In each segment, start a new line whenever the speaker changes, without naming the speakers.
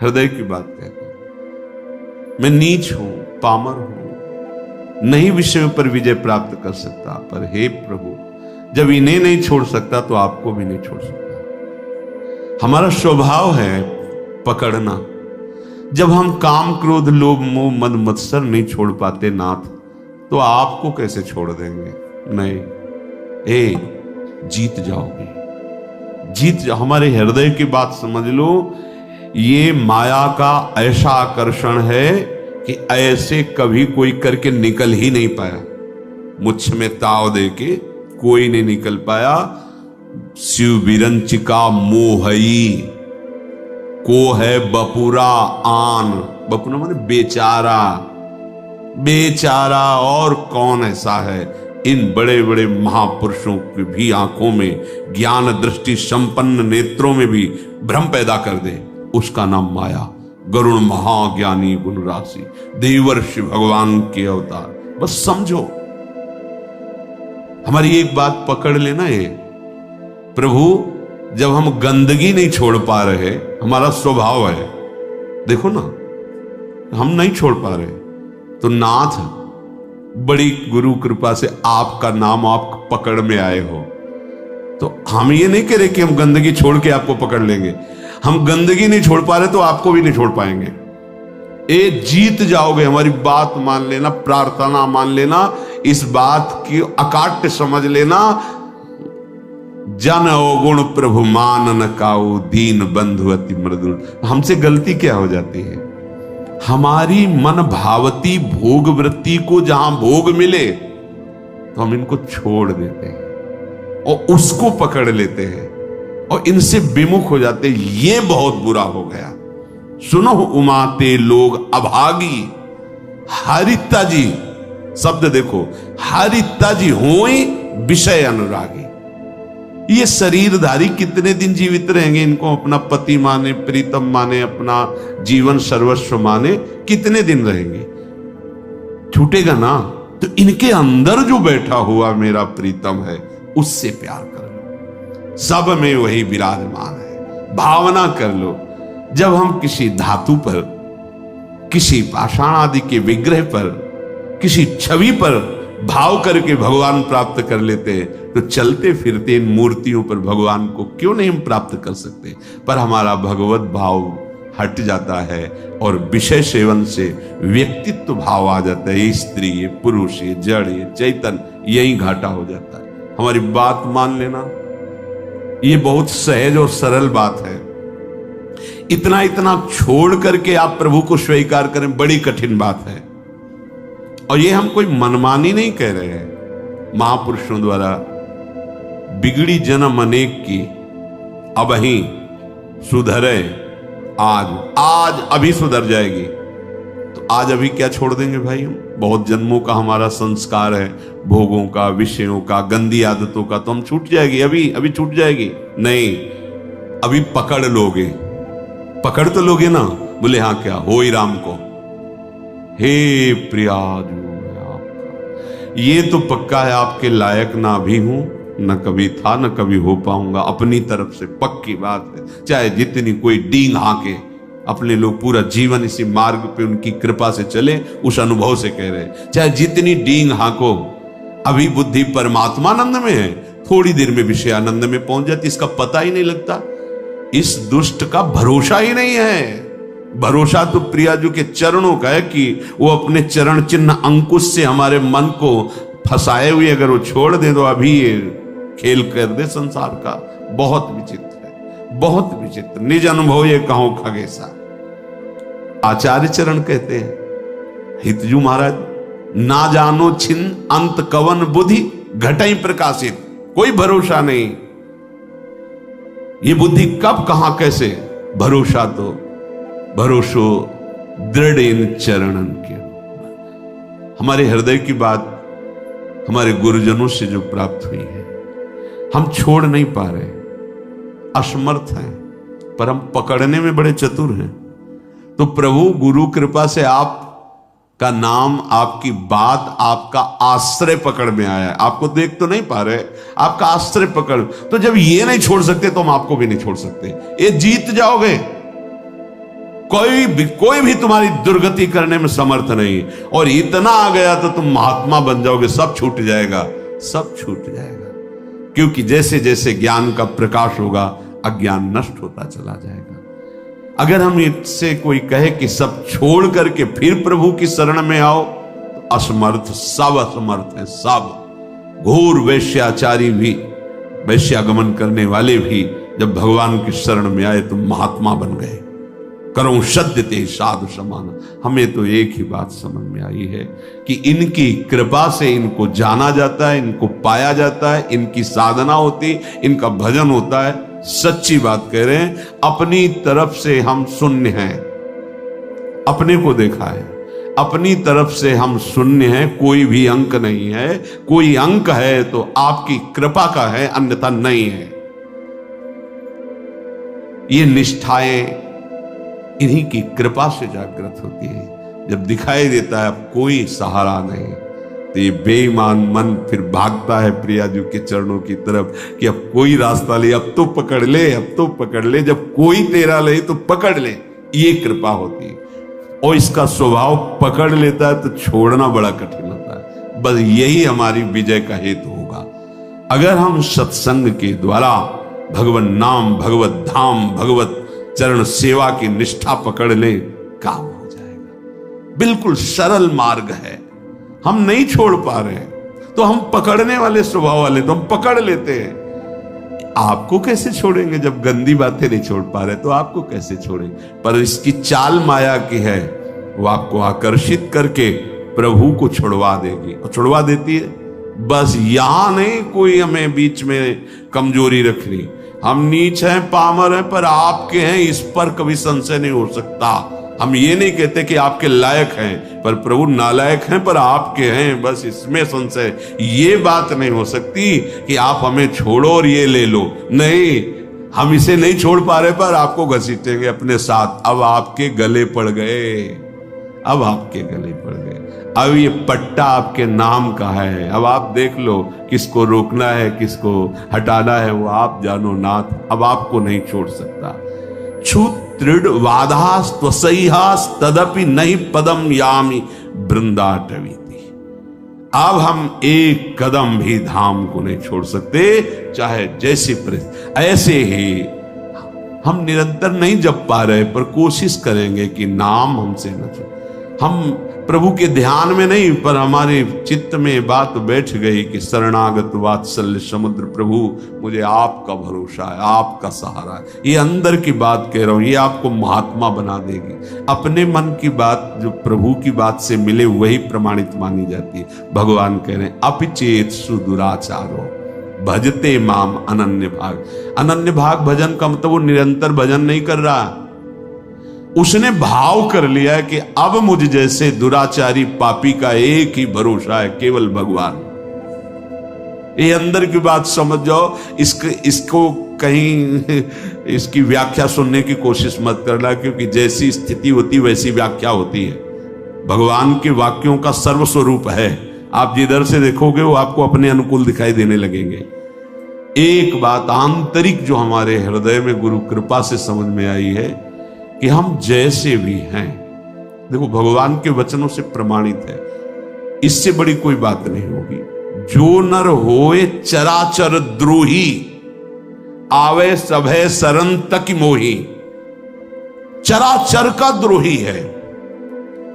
हृदय की बात कहता हूं। मैं नीच हूं, पामर हूं, नहीं विषयों पर विजय प्राप्त कर सकता, पर हे प्रभु, जब इन्हें नहीं छोड़ सकता तो आपको भी नहीं छोड़ सकता। हमारा स्वभाव है पकड़ना। जब हम काम, क्रोध, लोभ, मोह, मद, मत्सर नहीं छोड़ पाते नाथ, तो आपको कैसे छोड़ देंगे? नहीं, जीत जाओगे, जीत जाओ। हमारे हृदय की बात समझ लो। ये माया का ऐसा आकर्षण है कि ऐसे कभी कोई करके निकल ही नहीं पाया। मुझ में ताव दे के कोई नहीं निकल पाया। शिव बिरंचिका मोहई को है बपुरा आन। बपुरा माने बेचारा, बेचारा और कौन ऐसा है? इन बड़े बड़े महापुरुषों की भी आंखों में, ज्ञान दृष्टि संपन्न नेत्रों में भी भ्रम पैदा कर दे, उसका नाम माया। गरुण महाज्ञानी गुण राशि, देवर्षि भगवान के अवतार। बस समझो, हमारी एक बात पकड़ लेना है प्रभु, जब हम गंदगी नहीं छोड़ पा रहे, हमारा स्वभाव है, देखो ना, हम नहीं छोड़ पा रहे, तो नाथ बड़ी गुरु कृपा से आपका नाम आप पकड़ में आए हो। तो हम ये नहीं कह रहे कि हम गंदगी छोड़ के आपको पकड़ लेंगे। हम गंदगी नहीं छोड़ पा रहे तो आपको भी नहीं छोड़ पाएंगे। जीत जाओगे, हमारी बात मान लेना, प्रार्थना मान लेना, इस बात की अकाट्य समझ लेना। जन अवगुण प्रभु मान न काऊ, दीन बंधु अति मृदुल। हमसे गलती क्या हो जाती है? हमारी मन भावती भोग वृत्ति को जहां भोग मिले तो हम इनको छोड़ देते हैं और उसको पकड़ लेते हैं और इनसे विमुख हो जाते हैं। ये बहुत बुरा हो गया। सुनो उमाते लोग अभागी, हरिता जी शब्द देखो, हरिता जी होई विषय अनुरागी। ये शरीरधारी कितने दिन जीवित रहेंगे? इनको अपना पति माने, प्रीतम माने, अपना जीवन सर्वस्व माने, कितने दिन रहेंगे? छूटेगा ना। तो इनके अंदर जो बैठा हुआ मेरा प्रीतम है, उससे प्यार कर लो, सब में वही विराजमान है, भावना कर लो। जब हम किसी धातु पर, किसी पाषाण आदि के विग्रह पर, किसी छवि पर भाव करके भगवान प्राप्त कर लेते हैं, तो चलते फिरते इन मूर्तियों पर भगवान को क्यों नहीं हम प्राप्त कर सकते? पर हमारा भगवत भाव हट जाता है और विषय सेवन से व्यक्तित्व भाव आ जाता है। ये स्त्री, ये पुरुष, ये जड़, ये चैतन्य, यही घाटा हो जाता है। हमारी बात मान लेना, ये बहुत सहज और सरल बात है। इतना इतना छोड़ करके आप प्रभु को स्वीकार करें, बड़ी कठिन बात है। और ये हम कोई मनमानी नहीं कह रहे हैं। महापुरुषों द्वारा बिगड़ी जन्म अनेक की, अब ही सुधरे आज अभी सुधर जाएगी। तो आज अभी क्या छोड़ देंगे भाई? हम बहुत जन्मों का हमारा संस्कार है, भोगों का, विषयों का, गंदी आदतों का, तो हम छूट जाएगी, अभी छूट जाएगी? नहीं, अभी पकड़ लोगे। पकड़ तो लोगे ना। बोले हाँ, क्या हो ही राम को, हे प्रिया जो मैं आपका, ये तो पक्का है आपके लायक ना भी हूं, न कभी था, न कभी हो पाऊंगा। अपनी तरफ से पक्की बात है। चाहे जितनी कोई डींग हाके, अपने लोग पूरा जीवन इसी मार्ग पे उनकी कृपा से चले, उस अनुभव से कह रहे, चाहे जितनी डींग हाको, अभी बुद्धि परमात्मानंद में है, थोड़ी देर में विषयानंद में पहुंच जाती, इसका पता ही नहीं लगता। इस दुष्ट का भरोसा ही नहीं है। भरोसा तो प्रियाजू के चरणों का है कि वो अपने चरण चिन्ह अंकुश से हमारे मन को फंसाए हुए अगर वो छोड़ दे तो अभी ये खेल कर दे संसार का। बहुत विचित्र है, बहुत विचित्र। निज अनुभव ये कहो खगेसा। आचार्य चरण कहते हैं, हितजू महाराज, ना जानो छिन अंत कवन बुद्धि घटई प्रकाशित। कोई भरोसा नहीं, ये बुद्धि कब कहां कैसे। भरोसा तो भरोसो दृढ़ इन चरणन के। हमारे हृदय की बात हमारे गुरुजनों से जो प्राप्त हुई है, हम छोड़ नहीं पा रहे, असमर्थ हैं, पर हम पकड़ने में बड़े चतुर हैं। तो प्रभु गुरु कृपा से आपका नाम, आपकी बात, आपका आश्रय पकड़ में आया है। आपको देख तो नहीं पा रहे, आपका आश्रय पकड़। तो जब ये नहीं छोड़ सकते तो हम आपको भी नहीं छोड़ सकते। ये जीत जाओगे। कोई भी तुम्हारी दुर्गति करने में समर्थ नहीं। और इतना आ गया तो तुम महात्मा बन जाओगे, सब छूट जाएगा, सब छूट जाएगा। क्योंकि जैसे जैसे ज्ञान का प्रकाश होगा अज्ञान नष्ट होता चला जाएगा। अगर हम इससे कोई कहे कि सब छोड़ करके फिर प्रभु की शरण में आओ, तो असमर्थ, सब असमर्थ है। सब घोर वैश्याचारी भी, वैश्यागमन करने वाले भी जब भगवान की शरण में आए तो महात्मा बन गए। करो सद्यते साधु समान। हमें तो एक ही बात समझ में आई है कि इनकी कृपा से इनको जाना जाता है, इनको पाया जाता है, इनकी साधना होती, इनका भजन होता है। सच्ची बात कह रहे हैं, अपनी तरफ से हम शून्य हैं। अपने को देखा है, अपनी तरफ से हम शून्य हैं, कोई भी अंक नहीं है। कोई अंक है तो आपकी कृपा का है, अन्यथा नहीं है। ये निष्ठाएं इन्हीं की कृपा से जागृत होती है। जब दिखाई देता है अब कोई सहारा नहीं, तो ये बेईमान मन फिर भागता है प्रियाजू के चरणों की तरफ कि अब कोई रास्ता ले, अब तो पकड़ ले, अब तो पकड़ ले। जब कोई तेरा ले तो पकड़ ले, ये कृपा होती है। और इसका स्वभाव पकड़ लेता है तो छोड़ना बड़ा कठिन होता है। बस यही हमारी विजय का हेतु होगा। अगर हम सत्संग के द्वारा भगवत नाम, भगवत धाम, भगवत चरण सेवा की निष्ठा पकड़ ले, काम हो जाएगा। बिल्कुल सरल मार्ग है। हम नहीं छोड़ पा रहे हैं तो हम पकड़ने वाले स्वभाव वाले, तो हम पकड़ लेते हैं। आपको कैसे छोड़ेंगे जब गंदी बातें नहीं छोड़ पा रहे, तो आपको कैसे छोड़ेंगे। पर इसकी चाल माया की है, वो आपको आकर्षित करके प्रभु को छुड़वा देगी, और छुड़वा देती है। बस यहां नहीं कोई हमें बीच में कमजोरी रखनी। हम नीच हैं, पामर हैं, पर आपके हैं, इस पर कभी संशय नहीं हो सकता। हम ये नहीं कहते कि आपके लायक हैं, पर प्रभु नालायक हैं पर आपके हैं, बस इसमें संशय। ये बात नहीं हो सकती कि आप हमें छोड़ो और ये ले लो। नहीं, हम इसे नहीं छोड़ पा रहे पर आपको घसीटेंगे अपने साथ। अब आपके गले पड़ गए, अब आपके गले पड़ गए। अब ये पट्टा आपके नाम का है। अब आप देख लो किसको रोकना है, किसको हटाना है, वो आप जानो नाथ। अब आपको नहीं छोड़ सकता। छूत दृढ़ वादास त्वसैहास तदपि नहीं पदम यामी वृंदाटवीति। अब हम एक कदम भी धाम को नहीं छोड़ सकते, चाहे जैसी परिस्थिति। ऐसे ही हम निरंतर नहीं जप पा रहे, पर कोशिश करेंगे कि नाम हमसे न छूटे। हम प्रभु के ध्यान में नहीं, पर हमारे चित्त में बात बैठ गई कि शरणागत वात्सल्य समुद्र प्रभु, मुझे आपका भरोसा है, आपका सहारा है। ये अंदर की बात कह रहा हूं, ये आपको महात्मा बना देगी। अपने मन की बात जो प्रभु की बात से मिले वही प्रमाणित मानी जाती है। भगवान कह रहे हैं अपिचेत सुदुराचारो भजते माम अनन्य भाग। अनन्य भाग भजन का मतलब वो निरंतर भजन नहीं कर रहा, उसने भाव कर लिया है कि अब मुझ जैसे दुराचारी पापी का एक ही भरोसा है, केवल भगवान। ये अंदर की बात समझ जाओ। इसको कहीं इसकी व्याख्या सुनने की कोशिश मत करना, क्योंकि जैसी स्थिति होती वैसी व्याख्या होती है। भगवान के वाक्यों का सर्वस्वरूप है। आप जिधर से देखोगे वो आपको अपने अनुकूल दिखाई देने लगेंगे। एक बात आंतरिक जो हमारे हृदय में गुरु कृपा से समझ में आई है कि हम जैसे भी हैं, देखो भगवान के वचनों से प्रमाणित है, इससे बड़ी कोई बात नहीं होगी। जो नर होए चराचर द्रोही, आवे सभे शरण तक मोही। चराचर का द्रोही है,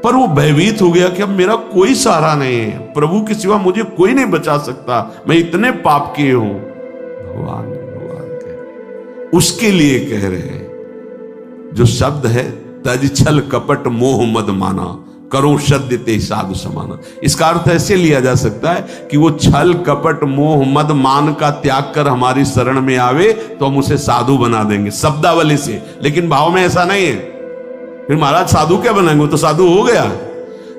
पर वो भयभीत हो गया कि अब मेरा कोई सहारा नहीं है, प्रभु के सिवा मुझे कोई नहीं बचा सकता, मैं इतने पाप किए हूं। भगवान कह रहे, उसके लिए कह रहे हैं जो शब्द है तज छल कपट मोह मद माना करो सद्य ते साधु समाना। इसका अर्थ ऐसे लिया जा सकता है कि वो छल कपट मोह मद मान का त्याग कर हमारी शरण में आवे तो हम उसे साधु बना देंगे शब्दावली से, लेकिन भाव में ऐसा नहीं है। फिर महाराज साधु क्या बनाएंगे, वो तो साधु हो गया।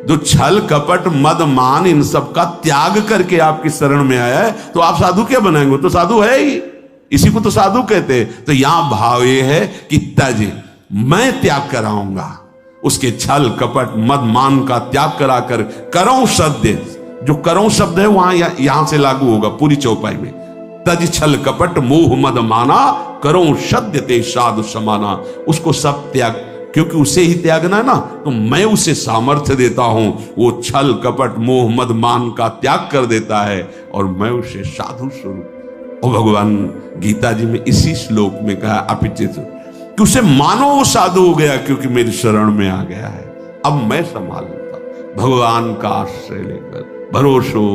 जो छल कपट मद मान इन सब का त्याग करके आपकी शरण में आया है तो आप साधु क्या बनाएंगे, तो साधु है ही, इसी को तो साधु कहते हैं। तो यहां भाव ये है कि तज, मैं त्याग कराऊंगा उसके छल कपट मद मान का त्याग कराकर करो सद्य। जो करो शब्द है वहां यहां से लागू होगा पूरी चौपाई में। तज छल कपट मोह मद माना करो सद्य ते साधु समाना। उसको सब त्याग क्योंकि उसे ही त्यागना ना, तो मैं उसे सामर्थ्य देता हूं, वो छल कपट मोह मद मान का त्याग कर देता है और मैं उसे साधु स्वरूप। और भगवान गीता जी में इसी श्लोक में कहा अपिचित कि उसे मानो वो साधु हो गया क्योंकि मेरी शरण में आ गया है, अब मैं संभाल लेता। भगवान का आश्रय लेकर भरोसो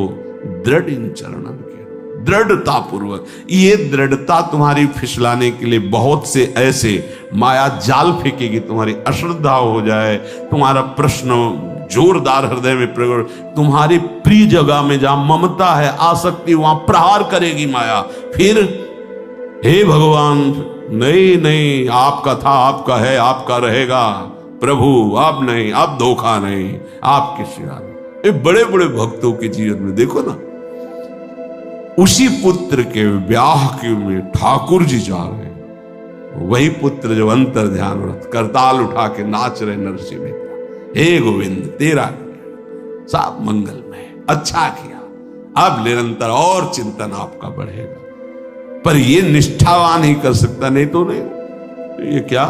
दृढ़ इन चरणन के, दृढ़ता पूर्वक। ये दृढ़ता तुम्हारी फिसलाने के लिए बहुत से ऐसे माया जाल फेंकेगी, तुम्हारी अश्रद्धा हो जाए, तुम्हारा प्रश्न जोरदार हृदय में प्रकट, तुम्हारी प्रिय जगह में जहां ममता है आसक्ति वहां प्रहार करेगी माया। फिर हे भगवान नहीं नहीं, आपका था आपका है आपका रहेगा प्रभु, अब नहीं, अब धोखा नहीं, आपके सिवा। ये बड़े बड़े भक्तों के जीवन में देखो ना, उसी पुत्र के ब्याह के में ठाकुर जी जा रहे, वही पुत्र जो अंतर ध्यान व्रत करताल उठा के नाच रहे नरसिंह मेहता, हे गोविंद तेरा सब मंगलमय, अच्छा किया, अब निरंतर और चिंतन आपका बढ़ेगा। पर ये निष्ठावान ही कर सकता, नहीं तो नहीं। ये क्या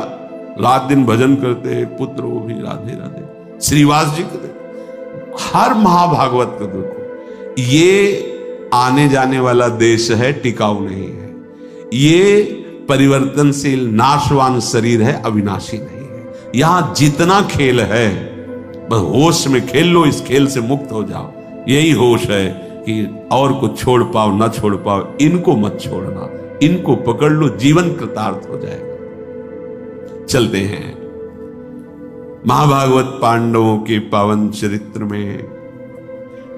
रात दिन भजन करते हैं पुत्र, वो भी राधे राधे। श्रीवास जी को देखो, हर महाभागवत को देखो, ये आने जाने वाला देश है, टिकाऊ नहीं है। ये परिवर्तनशील नाशवान शरीर है, अविनाशी नहीं है। यहां जितना खेल है बस होश में खेल लो, इस खेल से मुक्त हो जाओ। यही होश है कि और को छोड़ पाओ ना छोड़ पाओ, इनको मत छोड़ना, इनको पकड़ लो, जीवन कृतार्थ हो जाएगा। चलते हैं महाभागवत पांडवों के पावन चरित्र में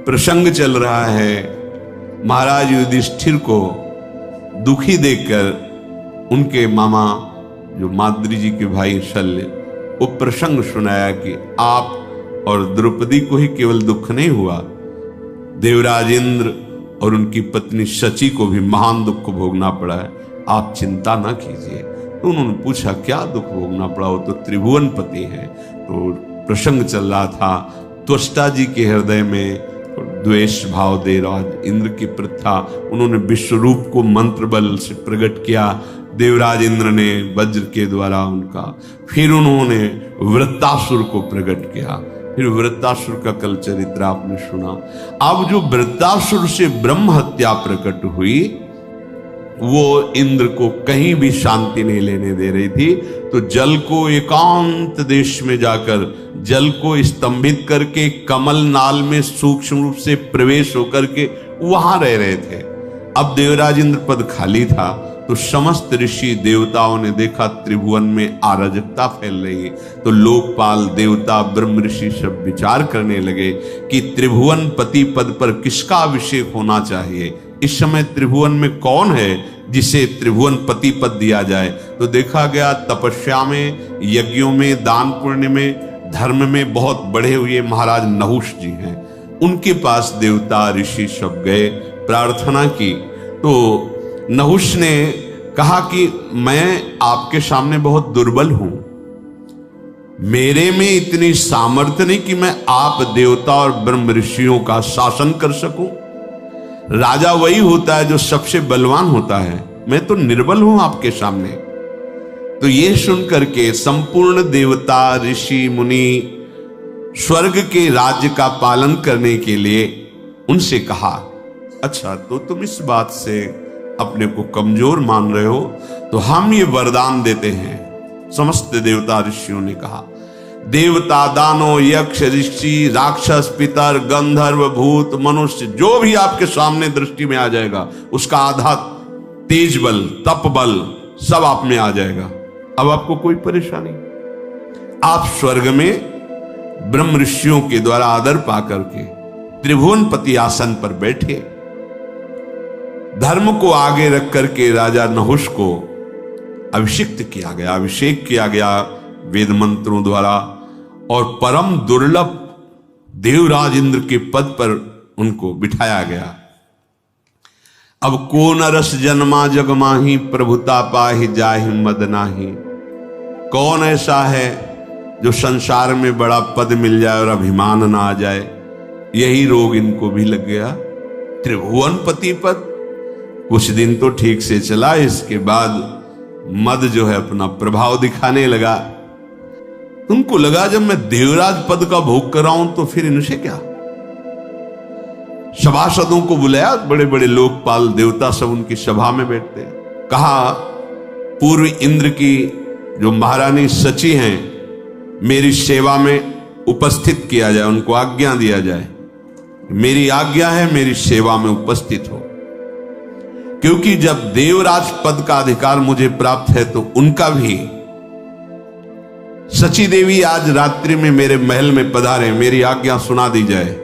प्रसंग चल रहा है। महाराज युधिष्ठिर को दुखी देखकर उनके मामा जो माद्री जी के भाई शल्य, वो प्रसंग सुनाया कि आप और द्रौपदी को ही केवल दुख नहीं हुआ, देवराज इंद्र और उनकी पत्नी शची को भी महान दुख भोगना पड़ा है, आप चिंता ना कीजिए। तो उन्होंने पूछा क्या दुख भोगना पड़ा, वो तो त्रिभुवन पति है। तो प्रसंग चल रहा था, त्वष्टा जी के हृदय में द्वेष भाव देवराज इंद्र की प्रथा, उन्होंने विश्व रूप को मंत्र बल से प्रकट किया, देवराज इंद्र ने वज्र के द्वारा उनका, फिर उन्होंने वृत्तासुर को प्रकट किया, फिर वृत्तासुर का कल चरित्र आपने सुना। अब जो वृत्तासुर से ब्रह्म हत्या प्रकट हुई, वो इंद्र को कहीं भी शांति नहीं लेने दे रही थी। तो जल को एकांत देश में जाकर जल को स्तंभित करके कमल नाल में सूक्ष्म रूप से प्रवेश होकर के वहां रह रहे थे। अब देवराज इंद्र पद खाली था, तो समस्त ऋषि देवताओं ने देखा त्रिभुवन में अराजकता फैल रही है। तो लोकपाल देवता ब्रह्म ऋषि सब विचार करने लगे कि त्रिभुवन पति पद पर किसका अभिषेक होना चाहिए। इस समय त्रिभुवन में कौन है जिसे त्रिभुवन पति पद दिया जाए। तो देखा गया तपस्या में, यज्ञों में, दान पुण्य में, धर्म में बहुत बढ़े हुए महाराज नहुष जी हैं। उनके पास देवता ऋषि सब गए, प्रार्थना की। तो नहुष ने कहा कि मैं आपके सामने बहुत दुर्बल हूं, मेरे में इतनी सामर्थ्य नहीं कि मैं आप देवता और ब्रह्म ऋषियों का शासन कर सकूं। राजा वही होता है जो सबसे बलवान होता है, मैं तो निर्बल हूं आपके सामने। तो ये सुनकर के संपूर्ण देवता ऋषि मुनि स्वर्ग के राज्य का पालन करने के लिए उनसे कहा, अच्छा तो तुम इस बात से अपने को कमजोर मान रहे हो, तो हम ये वरदान देते हैं। समस्त देवता ऋषियों ने कहा, देवता दानो यक्ष ऋषि राक्षस पितर गंधर्व भूत मनुष्य जो भी आपके सामने दृष्टि में आ जाएगा, उसका आधा तेज बल तप बल सब आप में आ जाएगा। अब आपको कोई परेशानी, आप स्वर्ग में ब्रह्म ऋषियों के द्वारा आदर पाकर के त्रिभुवनपति आसन पर बैठे। धर्म को आगे रख करके राजा नहुष को अभिषिक्त किया गया, अभिषेक किया गया वेद मंत्रों द्वारा, और परम दुर्लभ देवराज इंद्र के पद पर उनको बिठाया गया। अब को नरस जन्मा जग माही, प्रभुता पाहि जाहि मद नाही। कौन ऐसा है जो संसार में बड़ा पद मिल जाए और अभिमान ना आ जाए। यही रोग इनको भी लग गया, त्रिभुवनपति पद। कुछ दिन तो ठीक से चला, इसके बाद मद जो है अपना प्रभाव दिखाने लगा। उनको लगा जब मैं देवराज पद का भोग कर रहा हूं तो फिर इनसे क्या। सभासदों को बुलाया, बड़े बड़े लोकपाल देवता सब उनकी सभा में बैठते। कहा पूर्व इंद्र की जो महारानी सची हैं मेरी सेवा में उपस्थित किया जाए, उनको आज्ञा दिया जाए। मेरी आज्ञा है मेरी सेवा में उपस्थित हो, क्योंकि जब देवराज पद का अधिकार मुझे प्राप्त है तो उनका भी। सची देवी आज रात्रि में मेरे महल में पधारे, मेरी आज्ञा सुना दी जाए।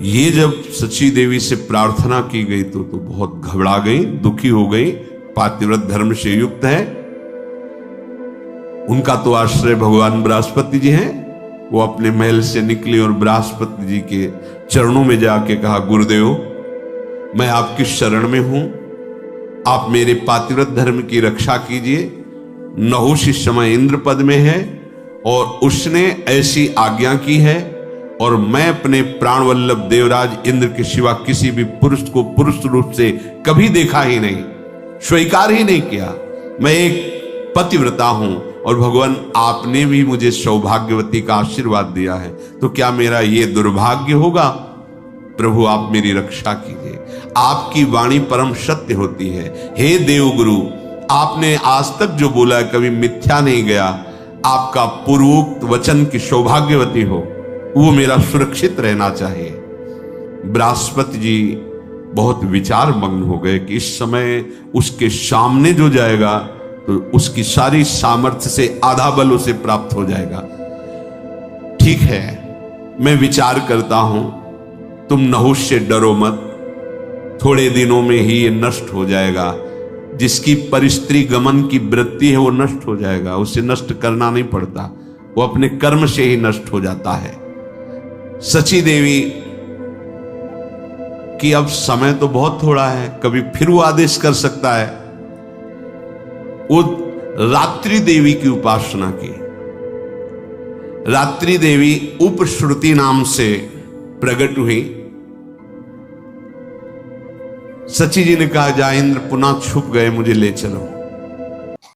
ये जब सची देवी से प्रार्थना की गई तो बहुत घबरा गई, दुखी हो गई। पातिव्रत धर्म से युक्त है, उनका तो आश्रय भगवान बृहस्पति जी हैं। वो अपने महल से निकली और बृहस्पति जी के चरणों में जाके कहा, गुरुदेव मैं आपकी शरण में हूं, आप मेरे पातिव्रत धर्म की रक्षा कीजिए। नहुष इस समय इंद्र पद में है और उसने ऐसी आज्ञा की है, और मैं अपने प्राण वल्लभ देवराज इंद्र के सिवा किसी भी पुरुष को पुरुष रूप से कभी देखा ही नहीं, स्वीकार ही नहीं किया। मैं एक पतिव्रता हूं और भगवान आपने भी मुझे सौभाग्यवती का आशीर्वाद दिया है, तो क्या मेरा ये दुर्भाग्य होगा? प्रभु आप मेरी रक्षा कीजिए। आपकी वाणी परम सत्य होती है। हे देवगुरु, आपने आज तक जो बोला है कभी मिथ्या नहीं गया। आपका पूर्वोक्त वचन की सौभाग्यवती हो, वो मेरा सुरक्षित रहना चाहिए। बृहस्पति जी बहुत विचार मग्न हो गए कि इस समय उसके सामने जो जाएगा तो उसकी सारी सामर्थ्य से आधा बल उसे प्राप्त हो जाएगा। ठीक है, मैं विचार करता हूं, तुम नहुष से डरो मत, थोड़े दिनों में ही ये नष्ट हो जाएगा। जिसकी परिस्त्री गमन की वृत्ति है वो नष्ट हो जाएगा, उसे नष्ट करना नहीं पड़ता, वो अपने कर्म से ही नष्ट हो जाता है। सची देवी कि अब समय तो बहुत थोड़ा है, कभी फिर वो आदेश कर सकता है। वो रात्रि देवी की उपासना की। रात्रि देवी उपश्रुति नाम से प्रकट हुई। सची जी ने कहा, जा इंद्र पुनः छुप गए, मुझे ले चलो।